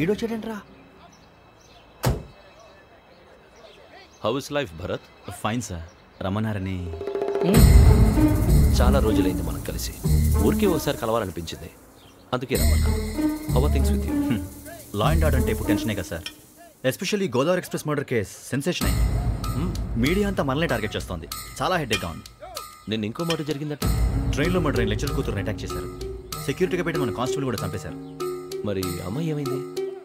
ఈడొచ్చాడంట్రా. How is life Bharat? Fine sir. రమ్మన్నారని. చాలా రోజులైంది మనం కలిసి. ఊరికే ఒకసారి కలవాలనిపించింది, అందుకే రమ్మన్నా. How are things with you? Law and order అంటే ఇప్పుడు టెన్షనే కదా సార్. Especially Godavari express murder case sensation అయింది. మీడియా అంతా మనల్ని టార్గెట్ చేస్తోంది. చాలా హెడ్ఏక్గా ఉంది. నిన్న ఇంకో మాట జరిగిందట. ట్రైన్లో మా ట్రైన్ లెక్చర్ కూతురుని అటాక్ చేశారు. సెక్యూరిటీగా పెట్టి మన కానిస్టేబుల్ కూడా చంపేశారు. మరి అమ్మాయి ఏమైంది?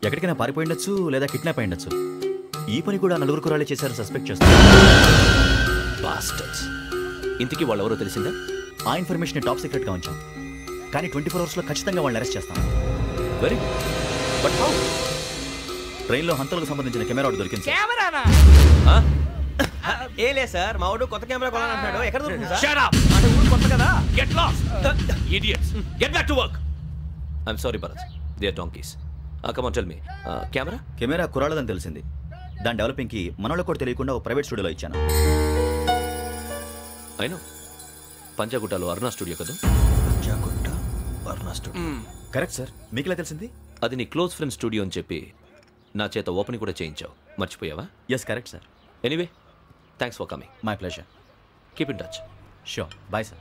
ఎక్కడికైనా పారిపోయిండొచ్చు లేదా కిడ్నాప్ అయ్యిండొచ్చు. ఈ పని కూడా 4 కురాలే చేశారు సస్పెక్ట్ చేస్తారు. బాస్టర్స్. ఇంతకీ వాళ్ళెవరో తెలిసిందా? ఆ ఇన్ఫర్మేషన్ టాప్ సీక్రెట్గా ఉంచాం, కానీ 24 అవర్స్లో ఖచ్చితంగా వాళ్ళని అరెస్ట్ చేస్తాం. Very good. But how? ట్రైన్లో హంతలకు సంబంధించిన కెమెరా ఒకటి దొరికింది. కెమెరానా? ఏలే సార్, మా వాడు కొత్త కెమెరా కొనాలంటున్నాడు. ఎక్కడ దొరుకుతుంది సార్? Shut up! అంటే ఊరు కొత్త కదా. Get lost! Idiots! Get back to work! I'm sorry, Bharat. They are donkeys. Come on, tell me. Camera? Camera కురాలదని తెలిసింది. దాని డెవలపింగ్కి మనలో కూడా తెలియకుండా ఒక ప్రైవేట్ స్టూడియోలో ఇచ్చాను. I know. పంజాగుట్టలో అరుణా స్టూడియో కదా? Panjagutta Aruna studio. Correct sir. మీకు ఎలా తెలిసింది? అది నీ క్లోజ్ ఫ్రెండ్ స్టూడియో అని చెప్పి నా చేత ఓపెనింగ్ కూడా చేయించావు. మర్చిపోయావా? Yes correct sir. Anyway, thanks for coming. My pleasure. Keep in touch. Sure. Bye sir.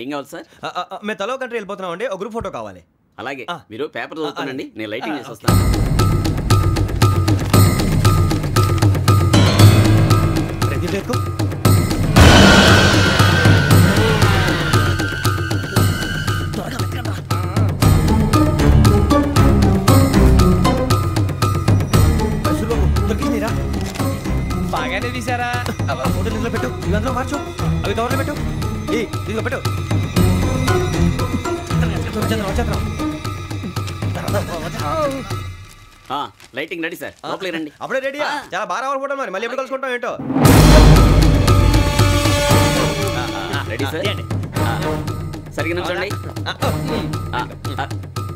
ఏం కావాలి సార్? మేము తలో కంట్రీ వెళ్ళిపోతున్నాం అండి. ఒక గ్రూప్ ఫోటో కావాలి. అలాగే, మీరు పేపర్ చదువుతానండి, నేను లైటింగ్ చేసి వస్తాను. బాగానే తీసారా? ఫోటో ఇందులో పెట్టు, ఇవందులో మార్చు, అవి కవర్లో పెట్టు. ఇదిగో పెట్టు. లైటింగ్ రెడీ సార్, లోపలికి రండి. అప్పుడే రెడీ? చాలా బాగా రావాలి ఫోటో. మరి మళ్ళీ ఎప్పుడు కలుసుకుంటాం ఏంటో. Ready sir. సరిగ్గా నుంచోండి.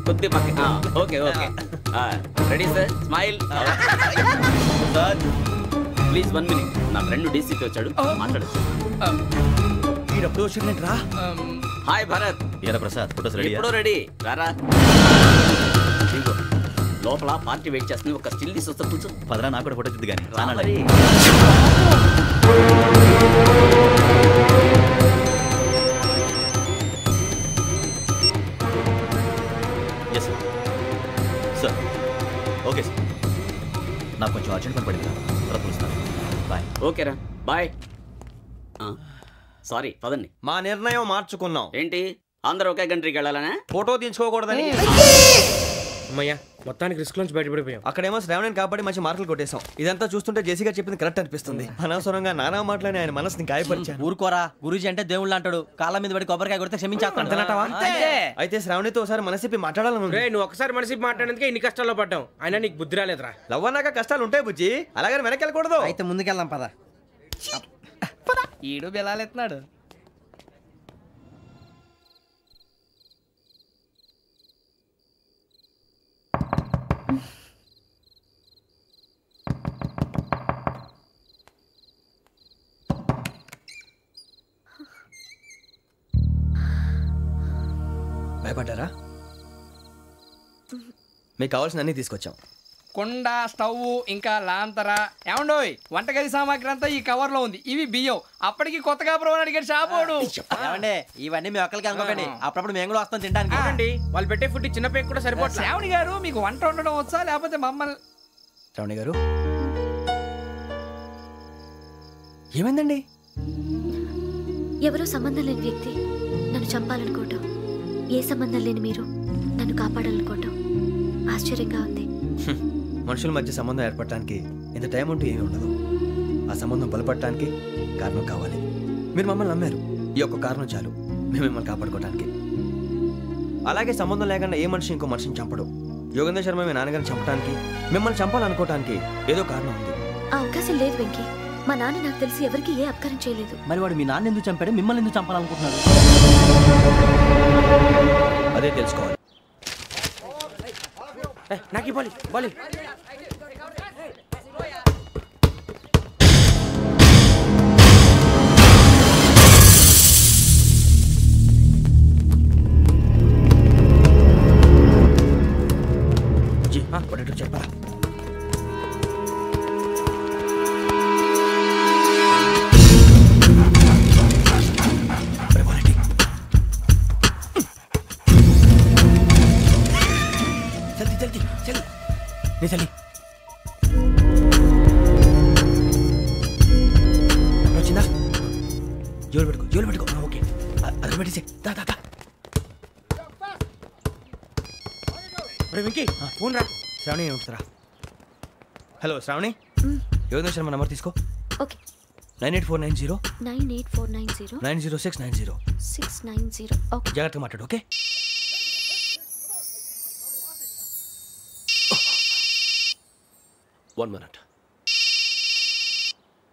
కొద్ది పక్క. Okay okay. Ready sir. Smile. Please 1 minute. నా ఫ్రెండ్ డీసీకి వచ్చాడు, మాట్లాడచ్చు. ఎప్పుడు వచ్చిందంటరా? హాయ్ భరత్. ఏరా ప్రసాద్, ఫోటోస్ రెడీ? ఎప్పుడో రెడీ. రారా. లోపల పార్టీ వెయిట్ చేస్తుంది. ఒక స్టిల్ తీసి వస్తా, కూర్చో. పదరా, నాకు కూడా ఫోటో చూద్దు కానీ. Yes sir. Sir okay sir. నాకు కొంచెం అర్జెంట్ పని పడింది, తర్వాత పిలుస్తాను. బాయ్. ఓకేరా, బాయ్. సారీ, పదండి. మా నిర్ణయం మార్చుకున్నాం. ఏంటి, అందరూ ఒకే కంట్రీకి వెళ్ళాలనే? ఫోటో తీసుకోకూడదని. అమ్మయ్యా, మొత్తానికి రిస్క్ నుంచి బయటపడిపోయాం. అక్కడేమో శ్రావణిని కాబట్టి మంచి మార్కులు కొట్టేశాం. ఇదంతా చూస్తుంటే జేసీగా చెప్పింది కరెక్ట్ అనిపిస్తుంది. అనవసరంగా నానా మాటలని ఆయన మనసుని గాయపరిచాను. ఊరుకోరా, గురూజీ అంటే దేవుళ్ళు అంటాడు. కాళ్ళ మీద పడి కొబ్బరికాయ కొడితే క్షమించేస్తాడు. అయితే శ్రావణితో ఒకసారి మనసిప్పి మాట్లాడాలను. నువ్వు ఒకసారి మనసి మాట్లాడేందుకే ఇన్ని కష్టాల్లో పడ్డాం. అయినా నీకు బుద్ధి రాలేదురా. లవ్ అన్నాక కష్టాలు ఉంటాయి బుజ్జి, అలాగని వెనక్కి వెళ్ళకూడదు. అయితే ముందుకెళ్దాం పద. ఈడు బెలాలెత్తున్నాడు. భయపడ్డారా? మీకు కావాల్సిన అన్ని తీసుకొచ్చాం. కుండ, స్టవ్, ఇంకా లాంతర. ఏమండోయ్, వంటగది సామాగ్రి అంతా ఈ కవర్ లో ఉంది. ఇవి బియ్యం. అప్పటికి కొత్తగా బ్రౌన్ అడిగాడు షాపోడు. ఏమండి, ఇవన్నీ మీ ఒక్కరికి అనుకోకండి, అప్పుడప్పుడు మేము కూడా వస్తాం తినడానికి. వాళ్ళు పెట్టే ఫుడ్ చిన్న పేక్ కూడా సరిపోతుంది. శ్రావణి గారు, మీకు వంట వండడం వచ్చా, లేకపోతే మమ్మల్ని? శ్రావణి గారు, ఏమైందండి? ఎవరో సంబంధం లేని వ్యక్తి నన్ను చంపాలనుకోవటం, ఏ సంబంధం లేని మీరు నన్ను కాపాడాలనుకోవటం ఆశ్చర్యంగా ఉంది. మనుషుల మధ్య సంబంధం ఏర్పడటానికి ఇంత టైం ఉంటూ ఏమీ ఉండదు. ఆ సంబంధం బలపడటానికి కారణం కావాలి. మీరు మమ్మల్ని నమ్మారు, ఈ ఒక్క కారణం చాలు మేము మిమ్మల్ని కాపాడుకోవడానికి. అలాగే సంబంధం లేకుండా ఏ మనిషి ఇంకో మనిషిని చంపడు. యోగేంద్ర శర్మ మీ నాన్నగారిని చంపడానికి, మిమ్మల్ని చంపాలనుకోవటానికి ఏదో కారణం ఉంది. ఆ అవకాశం లేదు వెంకీ. మా నాన్న నాకు తెలిసి ఎవరికి ఏ అపకారం చేయలేదు. మరి వాడు మీ నాన్న ఎందుకు చంపాడు, మిమ్మల్ని ఎందుకు చంపాలనుకుంటున్నాడు? అదే తెలుసుకోవాలి. నాకు ఇవ్వాలి, బాలి. నీ తల్లి వచ్చిందా? జోలు పెట్టుకో. ఓకే, అది పెట్టేసి దా. వెంకీ ఫోన్ రా. శ్రావణి ఉంటుందిరా. హలో శ్రావణి, యోగేంద్ర శర్మ నెంబర్ తీసుకో. ఓకే. 98490 98490 90690. 690. ఓకే. జాగ్రత్తగా మాట్లాడు. ఓకే. One minute.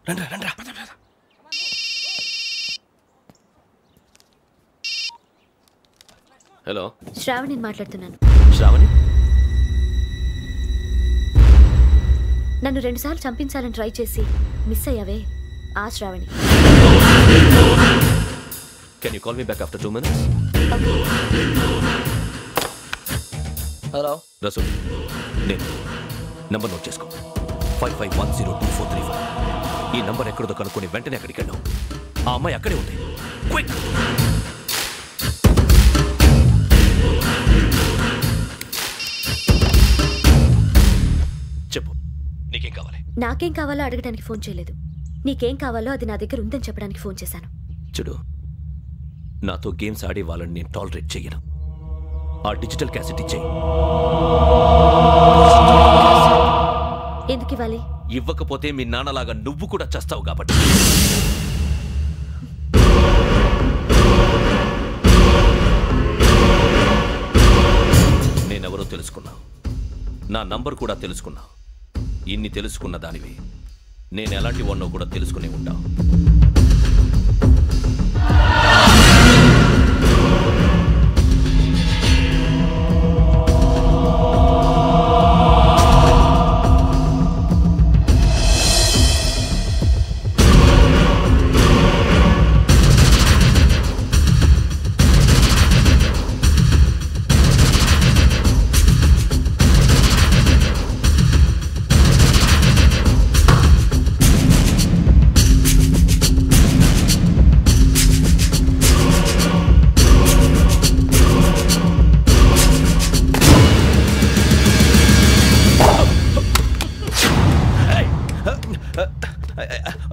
రండ్రా. హలో, శ్రావణిని మాట్లాడుతున్నాను. శ్రావణి? నన్ను 2 సార్లు చంపించాలని ట్రై చేసి మిస్ అయ్యావే, ఆ Shravani. Can you call me back after 2 minutes? Hello Rasool, నేను నంబర్ నోట్ చేసుకో. 55102435. ఈ నంబర్ ఎక్కడదో కనుక్కొని వెంటనే అక్కడికి వెళ్ళాం. ఆ అమ్మాయి అక్కడే ఉంది. క్విక్! చెప్పు, నీకేం కావాలి? నాకేం కావాలో అడగడానికి ఫోన్ చేయలేదు. నీకేం కావాలో అది నా దగ్గర ఉందని చెప్పడానికి ఫోన్ చేశాను. చూడు, నాతో గేమ్స్ ఆడే వాళ్ళని నేను టాలరేట్ చెయ్యను. ఆ డిజిటల్ క్యాసెట్ ఇచ్చేయి. ఎందుకు ఇవ్వాలి? ఇవ్వకపోతే మీ నాన్నలాగా నువ్వు కూడా చస్తావు కాబట్టి. నేనెవరో తెలుసుకున్నావు, నా నంబర్ కూడా తెలుసుకున్నావు. ఇన్ని తెలుసుకున్న దానివి నేను ఎలాంటి వాడినో కూడా తెలుసుకునే ఉంటావు.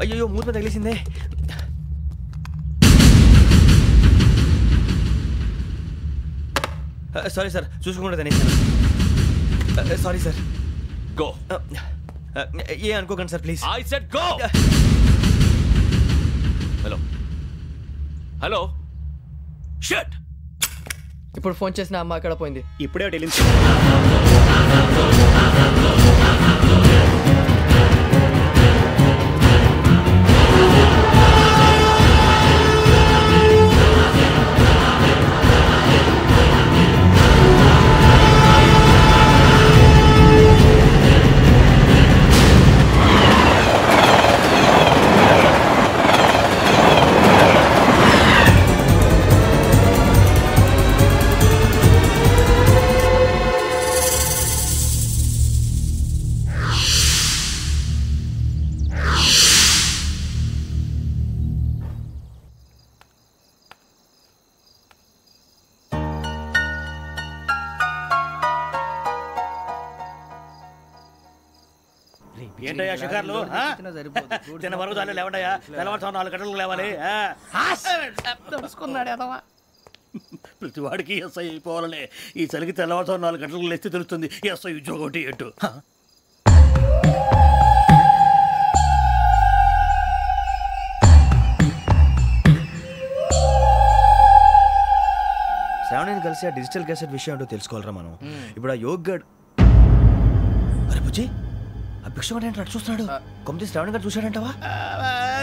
అయ్యో, మూత తగిలేసిందే. సారీ సార్, చూసుకోకుండా తినేసాను. Sorry sir. గో. ఏ అనుకోకండి sir, please. I said go. Hello. Shut. ఇప్పుడు ఫోన్ చేసిన అమ్మ అక్కడ పోయింది. ఇప్పుడే వెళ్ళింది. ఏంటయ్యా షికార్లు? తిన వరకు దాన్ని లేవండయ్యా. తెల్లవారుతో 4 గంటలకు లేవాలి. ప్రతి వాడికి ఎస్ఐ అయిపోవాలనే ఈ చలికి తెల్లవారుతో 4 గంటలకు లేస్తే తెలుస్తుంది ఎస్ఐ ఉద్యోగం ఒకటి ఎట్టు. శ్రావణిని కలిసి ఆ డిజిటల్ క్యాసెట్ విషయం ఏంటో తెలుసుకోవాలరా మనం. ఇప్పుడు ఆ యోగ్గడ్, అరే బుజ్జి, ఆ భిక్షం అంటే అటు చూస్తున్నాడు. కొమ్మతి శ్రావణి గారు చూశాడంటావా?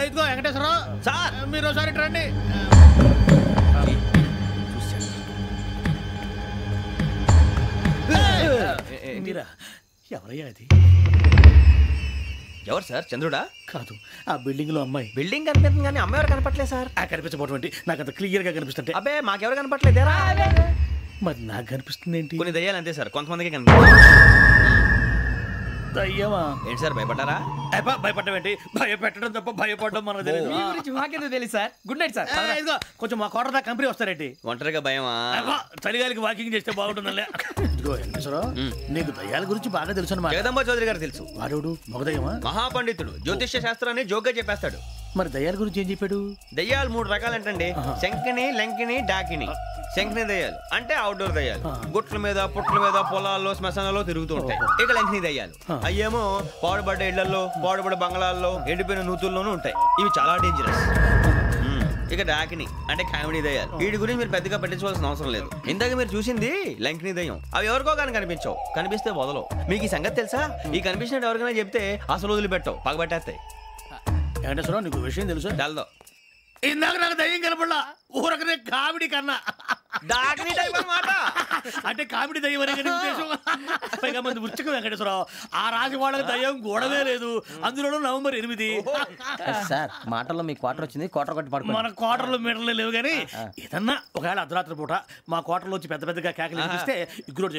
ఇదిగో వెంకటేశ్వరరావు సార్, మీరు ఒకసారి రండి. మీరా? ఎవరయ్యా అది? ఎవరు సార్? చంద్రుడా? కాదు, ఆ బిల్డింగ్ లో అమ్మాయి. బిల్డింగ్ కనిపిస్తుంది కానీ అమ్మాయి ఎవరు కనపట్లేదు సార్. కనిపించబోటువంటి నాకు అంత క్లియర్ గా కనిపిస్తుంటే. అబ్బే, మాకెవరు కనపట్లేదేరా? మరి నాకు కనిపిస్తుంది ఏంటి? కొన్ని దయ్యాలు అంతే సార్, కొంతమందికి కనిపిస్తుంది. దయ్యమా? ఏంటి సార్ భయపడ్డారా? భయపడడం ఏంటి? భయపెట్టడం తప్ప భయపడడం మనకు తెలియదు. మీ గురించి మాకెందుకు తెలుసు సార్? Good night sir. ఇదిగో కొంచెం మా కోట దాకా కంపెనీ వస్తారేంటి? ఒంటరిగా భయమా? చలిగాలికి వాకింగ్ చేస్తే బాగుంటుందిలే. ఇదిగో వెంకటేశ్వరరావు, నీకు దయ్యాల గురించి బాగా తెలుసు అన్నమాట. జగదంబ చౌదరి గారు తెలుసు. వాడేవుడు మగదయ్యమా? మహాపండితుడు, జ్యోతిష్య శాస్త్రాన్ని జోగ్గా చెప్పేస్తాడు. మరి దయ్యాల గురించి ఏం చెప్పాడు? దయ్యాలు 3 రకాలంటండి. శంకిని, లంకిని, డాకిని. శంకిని దయ్యాలు అంటే అవుట్డోర్ దయ్యాలు, గుట్ల మీద పుట్ల మీద పొలాల్లో శ్మశానాల్లో తిరుగుతూ ఉంటాయి. ఇక లంకిని దయ్యాలు అయ్యేమో పాడుబడ్డ ఇళ్లలో, పాడుబడ్డ బంగ్లాల్లో, ఎండిపోయిన నూతుల్లోనూ ఉంటాయి. ఇవి చాలా డేంజరస్. ఇక డాకిని అంటే కామెడీ దయ్యాలు. వీటి గురించి మీరు పెద్దగా పట్టించుకోవాల్సిన అవసరం లేదు. ఇందాక మీరు చూసింది లంకిని దయ్యం. అవి ఎవరికో కానీ కనిపించవు, కనిపిస్తే వదలవు. మీకు ఈ సంగతి తెలుసా? ఈ కనిపించినట్టు ఎవరికైనా చెప్తే అసలు వదిలిపెట్టవు, పగబట్టేస్తాయి. వెంకటేశ్వరరావు, నీకు విషయం తెలుసు? డల్దో ఇందాక నాకు దయ్యం కనపడలా, ఊరకనే కామెడీ కన్నా. డాకిని టైప్ అన్నమాట. అంటే కామెడీ దయ్యం అనే కదా ఉద్దేశం. పైగా మంది ఉచ్చక వెంకటేశ్వరరావు, ఆ రాజు వాళ్ళకి దయ్యం గొడవే లేదు. అందులోనూ నవంబర్ 8. సార్ మాటల్లో మీ క్వార్టర్ వచ్చింది, క్వార్టర్ కొట్టి పడుకో. మన క్వార్టర్లో మీటర్లు లేవు కానీ ఏదన్నా ఒకవేళ అర్ధరాత్రి పూట మా క్వార్టర్లో వచ్చి పెద్ద పెద్దగా కేకలు వినిపిస్తే ఇగ్గురు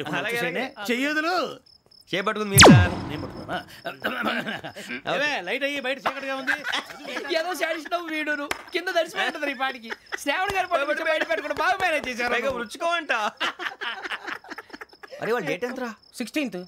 చెయ్యదులు చేపట్టుకుంది మీరు సార్. నేను పట్టుకున్నా. లైట్ అయ్యి బయట చీకటిగా ఉంది. ఏదో శాడిస్తావు వీడును కింద దర్శనం ఈ పాటికి. శ్రావణ్ గారు పట్టుబట్టి బయట పెట్టుకుంటే బాగా మేనేజ్ చేశారు. రుచుకోవంట. అరే వాళ్ళు డేట్ ఎంతరా? 16th.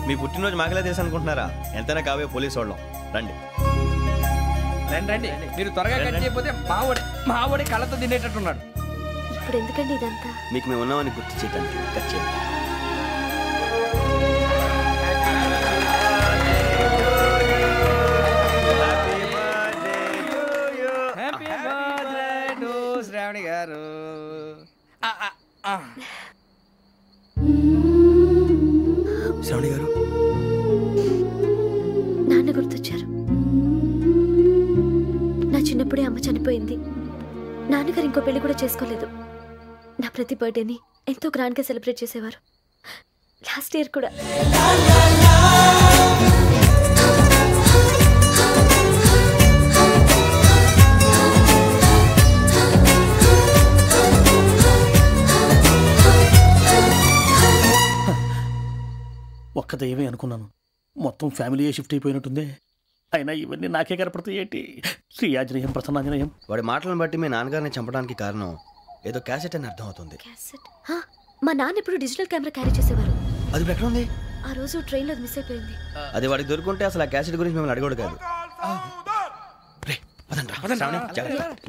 మీ పుట్టినరోజు మాకలే తెలుసు అనుకుంటున్నారా? ఎంతైనా కావే పోలీసు వాళ్ళం. రండి రండి. మీరు త్వరగా కట్ చేయకపోతే మావడి కళ్ళతో తినేటట్టున్నాడు. ఇప్పుడు ఎందుకండి ఇదంతా? మీకు మేము ఉన్నామని గుర్తు చేయడానికి కట్ చేయండి. హ్యాపీ బర్త్డే టు శ్రావణి గారు. శ్రావణి గారు, నాన్న గుర్తొచ్చారు. నా చిన్నప్పుడే అమ్మ చనిపోయింది. నాన్నగారు ఇంకో పెళ్లి కూడా చేసుకోలేదు. నా ప్రతి బర్త్డేని ఎంతో గ్రాండ్గా సెలబ్రేట్ చేసేవారు. లాస్ట్ ఇయర్ కూడా. ఒక్క దయ్యమే అనుకున్నాను, మొత్తం ఫ్యామిలీ షిఫ్ట్ అయిపోయినట్టుందే. అయినా ఇవన్నీ నాకే కనపడతాయి ఏంటి? శ్రీ ఆంజనేయం ప్రసన్నాంజనేయం. వాడి మాటలను బట్టి మీ నాన్నగారిని చంపడానికి కారణం ఏదో క్యాసెట్ అని అర్థం అవుతుంది. క్యాసెట్? మా నాన్న ఇప్పుడు డిజిటల్ కెమెరా క్యారీ చేసేవారు. అది ఇప్పుడు ఎక్కడ ఉంది? ఆ రోజు ట్రైన్లో మిస్ అయిపోయింది. అది వాడికి దొరుకుంటే అసలు ఆ క్యాసెట్ గురించి మిమ్మల్ని అడగడు కాదు.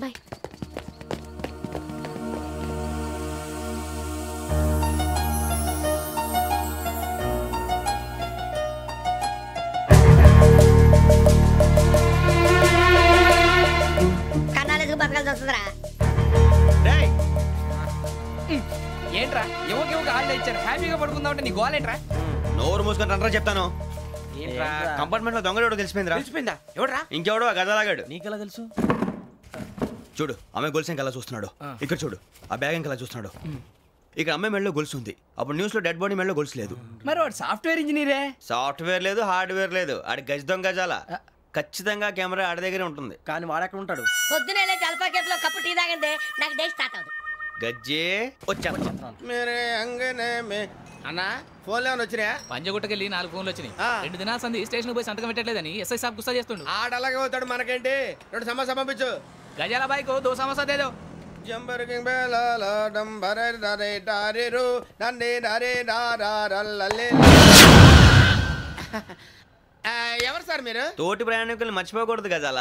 బాయ్. ఏంట్రా ఎవరికి హాలిడే ఇచ్చారు, హ్యాపీగా పడుకుందామంటే నీ గోల్ ఏంట్రా? నోరు మూసుకొని రండ్రా చెప్తాను. ఏంట్రా కంపార్ట్మెంట్ లో దొంగడు తెలిసిపోయిందిరా. తెలిసిపోయిందా? ఎవడ్రా? ఇంకెవడో ఆ గదలాగాడు. నీకెలా తెలుసు? చూడు, ఆమె గొలుసు ఇంకలా చూస్తున్నాడు. ఇక్కడ చూడు, ఆ బ్యాగ్ ఇంకలా చూస్తున్నాడు. ఇక్కడ అమ్మాయి మెడలో గొలుసు ఉంది. అప్పుడు న్యూస్ లో డెడ్ బాడీ మెడలో గొలుసు లేదు. మరి వాడు సాఫ్ట్వేర్ ఇంజనీరే. సాఫ్ట్వేర్ లేదు, హార్డ్వేర్ లేదు. ఆడి గజ దొంగ గజాల. ఖచ్చితంగా కెమెరా ఆడి దగ్గరే ఉంటుంది. కానీ వాడెక్కడ ఉంటాడు? పొద్దునే లేచి అల్ఫా కేఫ్ లో కప్పు టీ తాగిందే నాకు డే స్టార్ట్ అవుతుంది. గజ్జే వచ్చా. అన్నా ఫోన్లో వచ్చినాయా? పంజగుట్టకెళ్ళి 4 ఫోన్లు వచ్చినాయి. 2 దినాల సంది స్టేషన్ పోయి సంతకం పెట్టలేదని ఎస్ఐ సాబ్ గుస్తా చేస్తుండు. ఆడలాగే పోతాడు, మనకేంటి? 2 సమస్య పంపించు. గజాల బైక్ 2 సమస్య దేదో. జంబరకింగ్ బేలాల డంబరే నరే డారిరు నన్నే నరే నారారల్లలే. ఎవరు సార్ మీరు? తోటి ప్రయాణికుల్ని మర్చిపోకూడదు గజాల.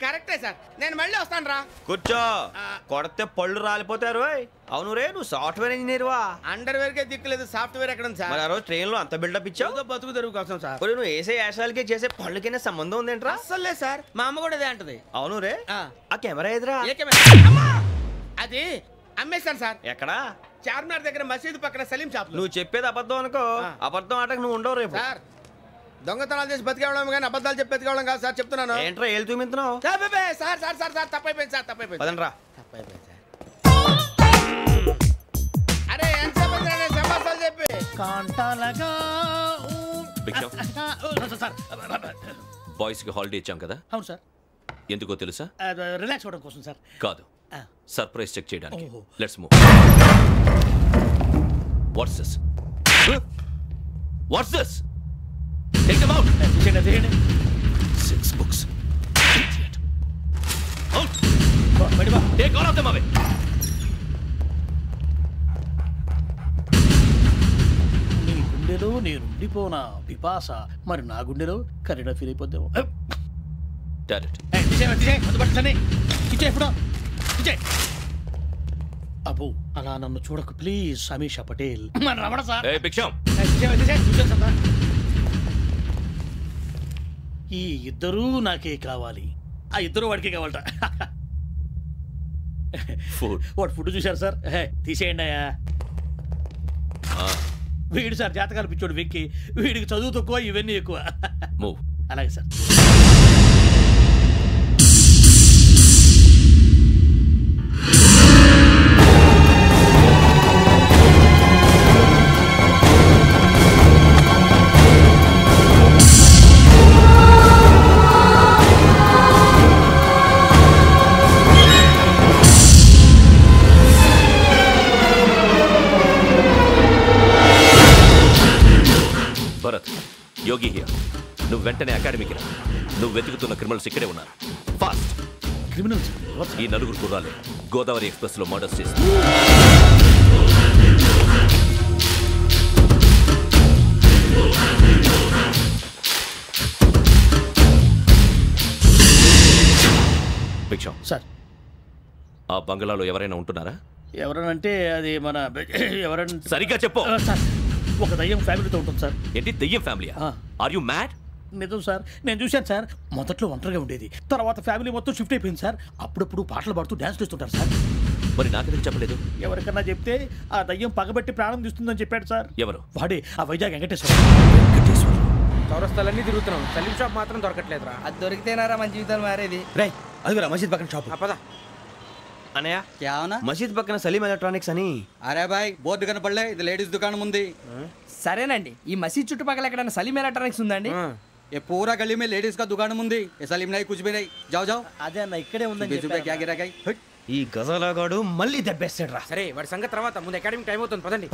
కరెక్టే సార్, నేను మళ్ళీ వస్తాను రా. కూర్చో, కొడితే పళ్ళు రాలిపోతారు. అవును రే, నువ్వు సాఫ్ట్వేర్ ఇంజనీర్ వా? అండర్వేర్ కే దిక్కులేదు, సాఫ్ట్వేర్ ఎక్కడ ఉంది సార్? మరి ఆ రోజు ట్రైన్ లో అంత బిల్డప్ ఇచ్చావు. బతుకు తెరుగు కోసం సార్. నువ్వు వేసే యాశాలకి చేసే పళ్ళకైనా సంబంధం ఉందేంట్రా? అస్సలే సార్, మా అమ్మ కూడా అదే అంటది. అవును రే, ఆ కెమెరా ఎదురా? అది అమ్మేశాను సార్. ఎక్కడా? చార్మినార్ దగ్గర మసీదు పక్కన సలీం షాప్. నువ్వు చెప్పేది అబద్ధం అనుకో. అబద్ధం ఆటకు నువ్వు ఉండవు రేపు. సార్, దొంగతనాలు చేసి బతికేవడం కానీ అబద్ధాలు చెప్పి బతికేవడం కాదు సార్, చెప్తున్నాను. ఏంట్రా ఏళ్ళు చూపించున్నావు? సార్ సార్ సార్ సార్ తప్పైపోయింది సార్, తప్పైపోయింది. పదండ్రా. తప్పైపోయింది సార్. అరే ఎంత సమాసాలు చెప్పి కాంటాలగా బాయ్స్ కి హాలిడే ఇచ్చాం కదా? అవును సార్. ఎందుకో తెలుసా? రిలాక్స్ అవ్వడం కోసం సార్. కాదు, సర్ప్రైజ్ చెక్ చేయడానికి. ఓహో. Let's move. What's this? What's this? Take them out. తీయండి. 6 books. Idiot. Out. Take all of them away. నీ గుండెలో నేనుండిపోనా పిపాస, మరి నా గుండెలో కరీడా ఫీల్ అయిపోద్దాము. Direct. అబ్బో అలా నన్ను చూడకు please. Sameesha Patel. Hey, Biksham. ఈ ఇద్దరూ నాకే కావాలి. ఆ ఇద్దరు వాడికే కావాలట. వాడు ఫుడ్ చూశారు సార్. తీసేయండి అయ్యా. వీడు సార్ జాతకాలు పిచ్చోడు వెక్కి, వీడికి చదువు తక్కువ, ఇవన్నీ ఎక్కువ. అలాగే సార్. Bharat, Yogi here. నువ్వు వెంటనే అకాడమీకి రా. నువ్వు వెతుకుతున్న క్రిమినల్స్ ఇక్కడే ఉన్నారు. ఫాస్ట్. క్రిమినల్స్? ఈ నలుగురు కుర్రాలే గోదావరి ఎక్స్ప్రెస్ లో మర్డర్స్ చేసి. భిక్షం సార్, ఆ బంగ్లాలో ఎవరైనా ఉంటున్నారా? ఎవరనంటే అది మన ఎవరంటే సరిగ్గా చెప్పు సార్. ఒక దయ్యం ఫ్యామిలీతో ఉంటుంది సార్. ఏంటి దయ్యం ఫ్యామిలీ? Are you mad? నిజం సార్, నేను చూశాను సార్. మొదట్లో ఒంటరిగా ఉండేది, తర్వాత ఫ్యామిలీ మొత్తం షిఫ్ట్ అయిపోయింది సార్. అప్పుడప్పుడు పాటలు పాడుతూ డ్యాన్స్ చేస్తుంటారు సార్. మరి నాకెందుకు చెప్పలేదు? ఎవరికన్నా చెప్తే ఆ దయ్యం పగబెట్టి ప్రాణం తీస్తుందని చెప్పాడు సార్. ఎవరు? వాడే, ఆ వైజాగ్ వెంకటేశ్వర. చౌరస్తాలన్నీ తిరుగుతున్నాం, సలీం షాప్ మాత్రం దొరకట్లేదురా. అది దొరికితేనారా మన జీవితాలు మారేది. రే అదిగురా మసీద్ పక్కన షాప్. పద. అనయా క్యా అవునా? మసీద్ పక్కన సలీం ఎలక్ట్రానిక్స్ అని. అరే బాయ్ బోర్డు కనపడలే, ఇది లేడీస్ దుకాణం ఉంది. సరేనండి, ఈ మసీద్ చుట్టుపక్కల ఎక్కడైనా సలీం ఎలక్ట్రానిక్స్ ఉందండి? ये पूरा गली में लेडीज का दुकान मुंदी, ये सलीम नहीं कुछ भी नहीं. जाओ जाओ. అదే అన్న ఇక్కడే ఉందని क्या गिरा गई? ఈ గజాలగాడు మళ్ళీ దెబ్బేస్తాడు రా. సరే వాడి సంగతి తర్వాత, ముందు అకాడమిక్ టైం అవుతుంది, పదండి.